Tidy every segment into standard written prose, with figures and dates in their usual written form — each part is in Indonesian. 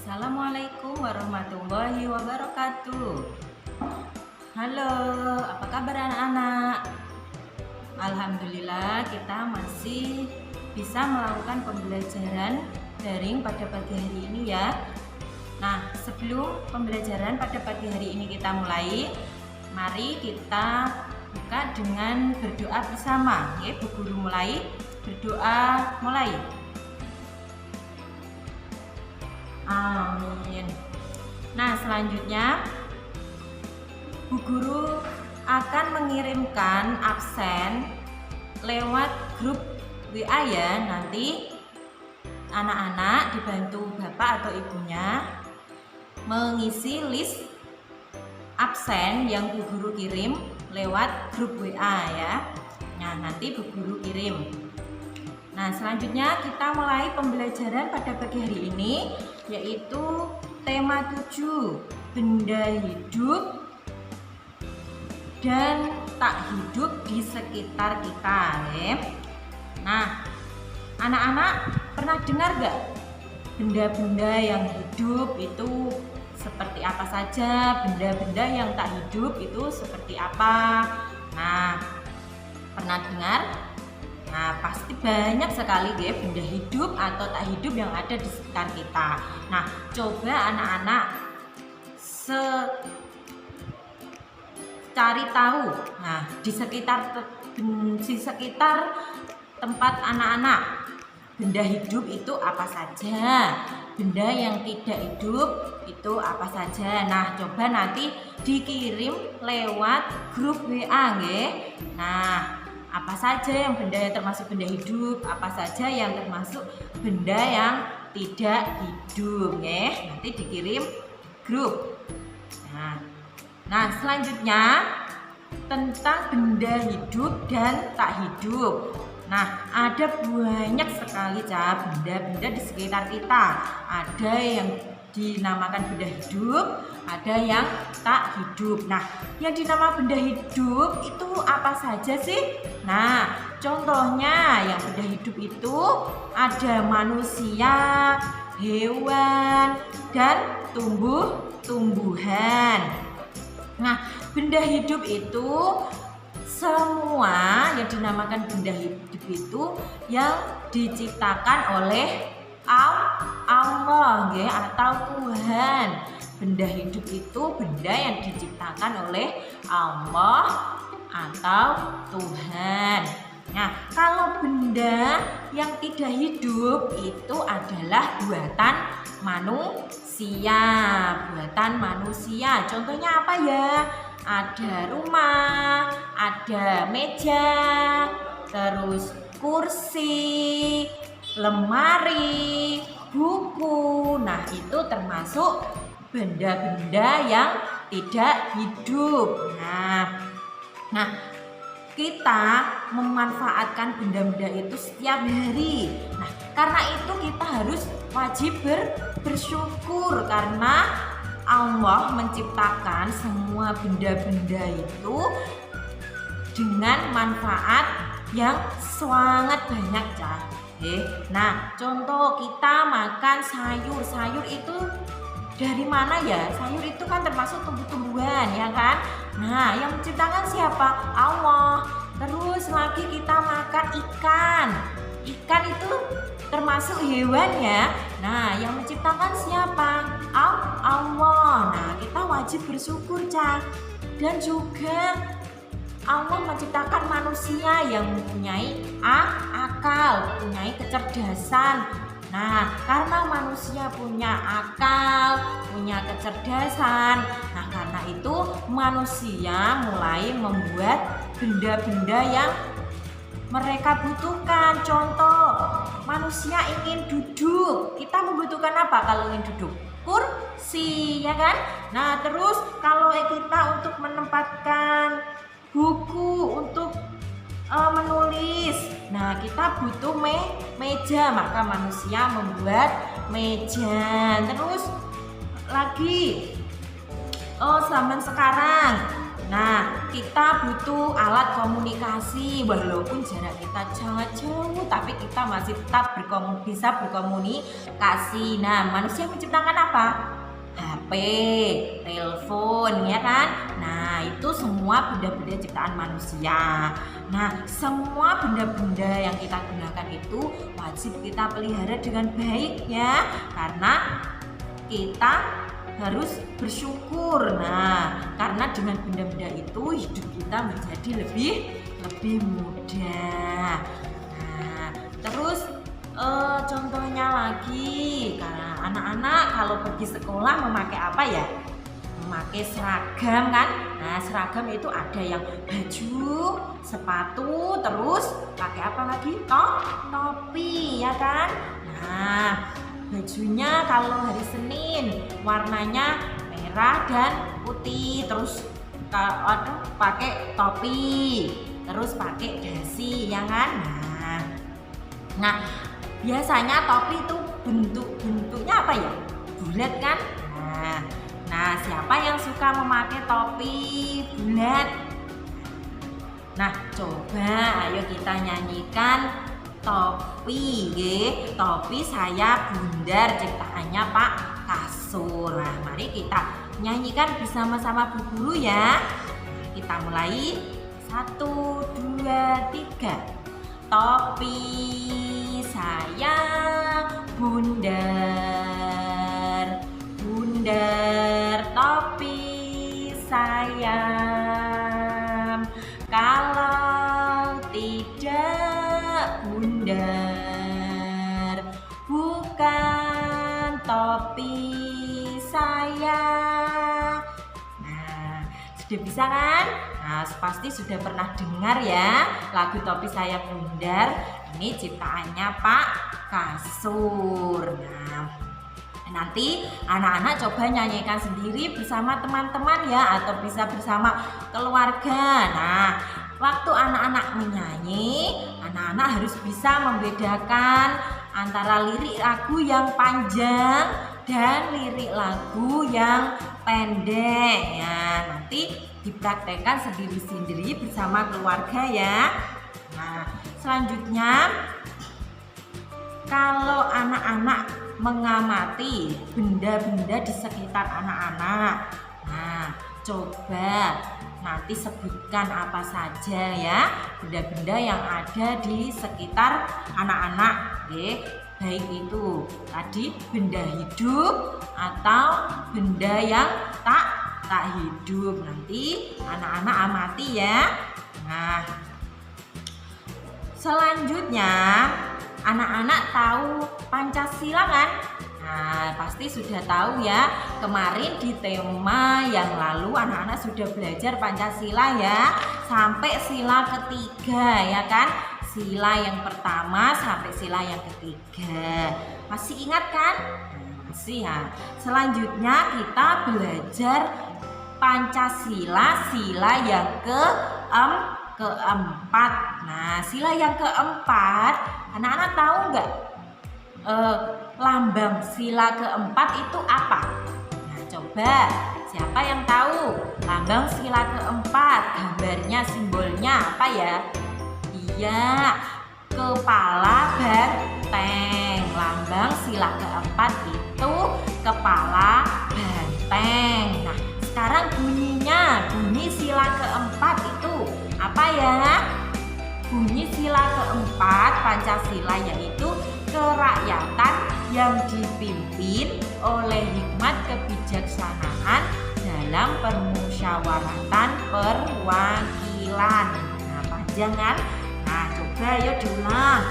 Assalamualaikum warahmatullahi wabarakatuh. Halo, apa kabar anak-anak? Alhamdulillah kita masih bisa melakukan pembelajaran daring pada pagi hari ini ya. Nah, sebelum pembelajaran pada pagi hari ini kita mulai, mari kita buka dengan berdoa bersama. Ya, Bu Guru mulai, berdoa mulai. Amin. Nah, selanjutnya Bu Guru akan mengirimkan absen lewat grup WA ya. Nanti anak-anak dibantu bapak atau ibunya mengisi list absen yang Bu Guru kirim lewat grup WA ya. Nah, nanti Bu Guru kirim. Nah, selanjutnya kita mulai pembelajaran pada pagi hari ini, yaitu tema 7, benda hidup dan tak hidup di sekitar kita ya. Nah, anak-anak pernah dengar gak benda-benda yang hidup itu seperti apa saja? Benda-benda yang tak hidup itu seperti apa? Nah, pernah dengar? Nah, pasti banyak sekali ya benda hidup atau tak hidup yang ada di sekitar kita. Nah, coba anak-anak cari tahu. Nah, di sekitar tempat anak-anak, benda hidup itu apa saja? Benda yang tidak hidup itu apa saja? Nah, coba nanti dikirim lewat grup WA nggih. Nah, apa saja yang benda yang termasuk benda hidup, apa saja yang termasuk benda yang tidak hidup ya. Nanti dikirim grup. Nah, selanjutnya tentang benda hidup dan tak hidup. Nah, ada banyak sekali benda-benda di sekitar kita. Ada yang dinamakan benda hidup, ada yang tak hidup. Nah, yang dinamakan benda hidup itu apa saja sih? Nah, contohnya yang benda hidup itu ada manusia, hewan, dan tumbuh-tumbuhan. Nah, benda hidup itu semua yang dinamakan benda hidup itu yang diciptakan oleh Allah ya, atau Tuhan. Benda hidup itu benda yang diciptakan oleh Allah atau Tuhan. Nah, kalau benda yang tidak hidup itu adalah buatan manusia. Contohnya apa ya? Ada rumah, ada meja, terus kursi, lemari, buku. Nah, itu termasuk benda-benda yang tidak hidup. Nah, kita memanfaatkan benda-benda itu setiap hari. Nah, karena itu kita harus wajib bersyukur karena Allah menciptakan semua benda-benda itu dengan manfaat yang sangat banyak Nah, contoh kita makan sayur itu dari mana ya? Sayur itu kan termasuk tumbuh-tumbuhan ya kan? Nah, yang menciptakan siapa? Allah. Terus lagi kita makan ikan itu termasuk hewan ya. Nah, yang menciptakan siapa? Allah. Nah, kita wajib bersyukur dan juga Allah menciptakan manusia yang mempunyai akal, mempunyai kecerdasan. Nah, karena manusia punya akal, punya kecerdasan, nah karena itu manusia mulai membuat benda-benda yang mereka butuhkan. Contoh, manusia ingin duduk. Kita membutuhkan apa kalau ingin duduk? Kursi, ya kan? Nah, terus kalau kita untuk menempatkan buku, untuk menulis, nah kita butuh meja, maka manusia membuat meja. Terus lagi zaman sekarang Nah, kita butuh alat komunikasi walaupun jarak kita sangat jauh, tapi kita masih tetap bisa berkomunikasi. Nah, manusia menciptakan apa? HP, telepon, ya kan? Nah, itu semua benda-benda ciptaan manusia. Nah, semua benda-benda yang kita gunakan itu wajib kita pelihara dengan baik ya, karena kita harus bersyukur. Nah, karena dengan benda-benda itu hidup kita menjadi lebih mudah. Nah, terus contohnya lagi, karena anak-anak kalau pergi sekolah memakai apa ya? Memakai seragam kan? Nah, seragam itu ada yang baju, sepatu, terus pakai apa lagi? Topi, ya kan? Nah, bajunya kalau hari Senin warnanya merah dan putih, terus pakai topi, terus pakai dasi, ya kan? Nah, biasanya topi itu bentuknya apa ya? Bulat kan? Nah, siapa yang suka memakai topi bulat? Nah, coba ayo kita nyanyikan topi, topi saya bundar ciptaannya Pak Kasur. Nah, mari kita nyanyikan bersama-sama Bu Guru ya. Kita mulai 1, 2, 3. Topi saya bundar, bundar topi saya. Kalau tidak bundar, bukan topi saya. Nah, sudah bisa kan? Nah, pasti sudah pernah dengar ya lagu Topi Saya Bundar. Ini ciptaannya Pak Kasur. Nah, nanti anak-anak coba nyanyikan sendiri bersama teman-teman ya, atau bisa bersama keluarga. Nah, waktu anak-anak menyanyi, anak-anak harus bisa membedakan antara lirik lagu yang panjang dan lirik lagu yang pendek ya. Nanti dipraktekkan sendiri-sendiri bersama keluarga ya. Nah, selanjutnya kalau anak-anak mengamati benda-benda di sekitar anak-anak, nah coba nanti sebutkan apa saja ya benda-benda yang ada di sekitar anak-anak, baik itu tadi benda hidup atau benda yang tak hidup. Nanti anak-anak amati ya. Nah, selanjutnya anak-anak tahu Pancasila kan? Nah, pasti sudah tahu ya. Kemarin di tema yang lalu anak-anak sudah belajar Pancasila ya, sampai sila ketiga ya kan? Sila yang pertama sampai sila yang ketiga. Masih ingat kan? Masih ya. Selanjutnya kita belajar Pancasila sila yang keempat. Nah, sila yang keempat, anak-anak tahu nggak? Lambang sila keempat itu apa? Nah, coba siapa yang tahu lambang sila keempat? Gambarnya, simbolnya apa ya? Iya, kepala banteng. Lambang sila keempat itu kepala banteng. Nah, sekarang bunyi sila keempat itu apa ya? Bunyi sila keempat Pancasila yaitu kerakyatan yang dipimpin oleh hikmat kebijaksanaan dalam permusyawaratan perwakilan. Nah, panjang kan? Nah, coba yuk diulang.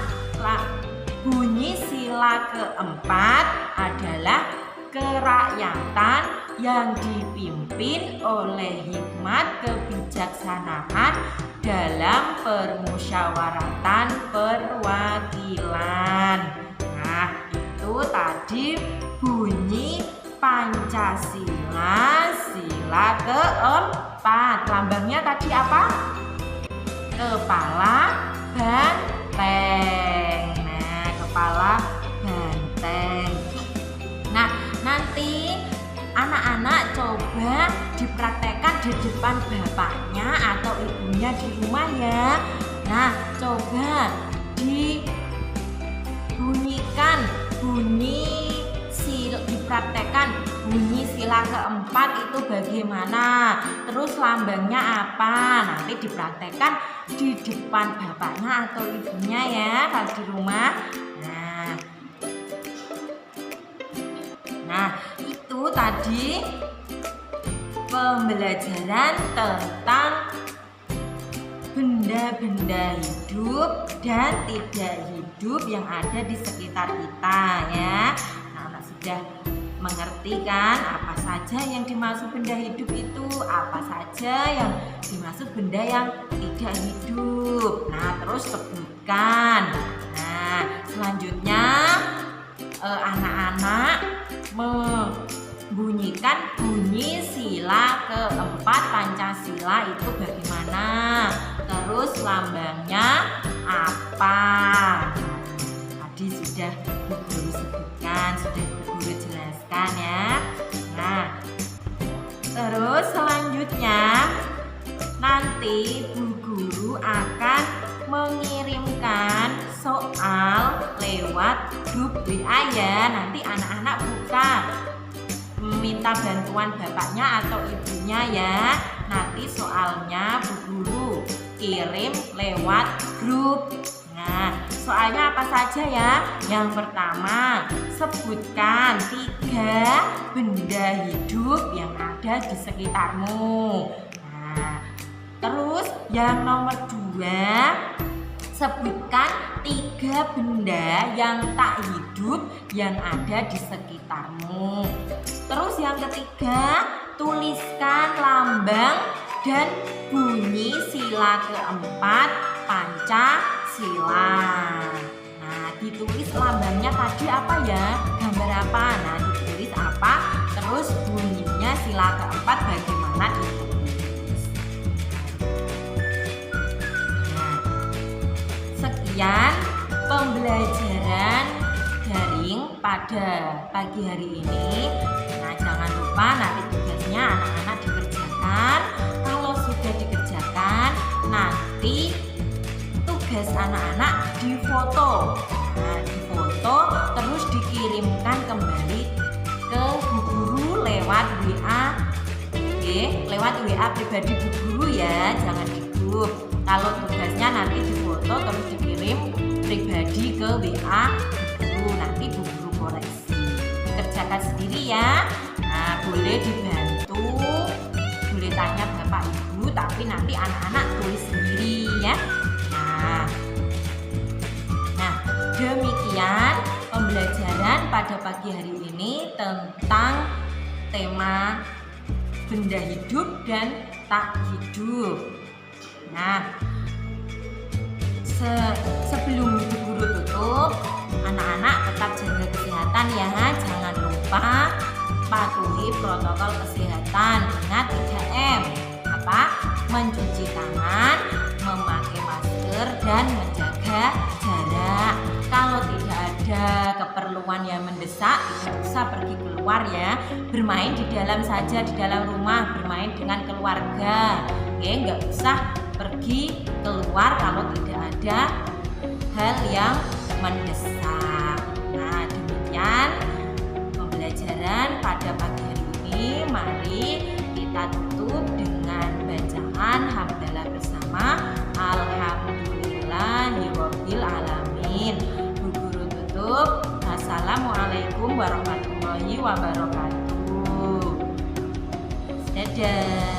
Bunyi sila keempat adalah kerakyatan yang dipimpin oleh hikmat kebijaksanaan dalam permusyawaratan perwakilan. Nah, itu tadi bunyi Pancasila sila keempat. Lambangnya tadi apa? Kepala banteng. Nah, kepala banteng. Nah, nanti anak-anak coba dipraktekkan di depan bapaknya atau ibunya di rumah ya. Nah, coba dibunyikan dipraktekkan bunyi sila keempat itu bagaimana, terus lambangnya apa. Nanti dipraktekkan di depan bapaknya atau ibunya ya kalau di rumah. Nah, itu tadi pembelajaran tentang benda-benda hidup dan tidak hidup yang ada di sekitar kita ya. Nah, sudah mengerti kan apa saja yang dimaksud benda hidup itu, apa saja yang dimaksud benda yang tidak hidup. Nah, terus sebutkan. Nah, selanjutnya anak-anak membunyikan bunyi sila keempat Pancasila itu bagaimana, terus lambangnya apa. Tadi sudah Bu Guru sebutkan, sudah Bu Guru jelaskan ya. Nah, terus selanjutnya nanti Bu Guru akan mengirimkan soal lewat grup WA ya. Nanti anak-anak buka, minta bantuan bapaknya atau ibunya ya. Nanti soalnya Bu Guru kirim lewat grup. Nah, soalnya apa saja ya? Yang pertama, sebutkan 3 benda hidup yang ada di sekitarmu. Nah, terus yang nomor 2, sebutkan 3 benda yang tak hidup yang ada di sekitarmu. Terus yang ketiga, tuliskan lambang dan bunyi sila keempat Pancasila. Nah, ditulis lambangnya tadi apa ya? Gambar apa? Nah, ditulis apa? Terus bunyinya sila keempat bagaimana ditulis. Nah, sekian pembelajaran daring pada pagi hari ini. Nah, jangan lupa nanti tugasnya anak-anak dikerjakan. Kalau sudah dikerjakan, nanti tugas anak-anak difoto. Nah, difoto terus dikirimkan kembali ke Bu Guru lewat WA. Oke, lewat WA pribadi Bu Guru ya, jangan di grup. Kalau tugasnya nanti difoto terus dikirim pribadi ke WA Bu Guru, nanti Bu Guru koreksi. Kerjakan sendiri ya. Nah, boleh dibantu, boleh tanya Bapak Ibu, tapi nanti anak-anak tulis sendiri ya. Nah, demikian pembelajaran pada pagi hari ini tentang tema benda hidup dan tak hidup. Nah, sebelum Bu Guru tutup, anak-anak tetap jaga kesehatan ya. Jangan lupa patuhi protokol kesehatan. Ingat 3M. Apa? Mencuci tangan, memakai masker, dan menjaga jarak. Kalau tidak ada keperluan yang mendesak, tidak usah pergi keluar ya. Bermain di dalam saja, di dalam rumah, bermain dengan keluarga. Oke, nggak usah pergi keluar kalau tidak ada hal yang mendesak. Nah, demikian pembelajaran pada pagi hari ini. Mari kita tutup dengan bacaan hamdalah bersama. Alhamdulillahirabbil alamin. Bu Guru tutup. Assalamualaikum warahmatullahi wabarakatuh. Dadah.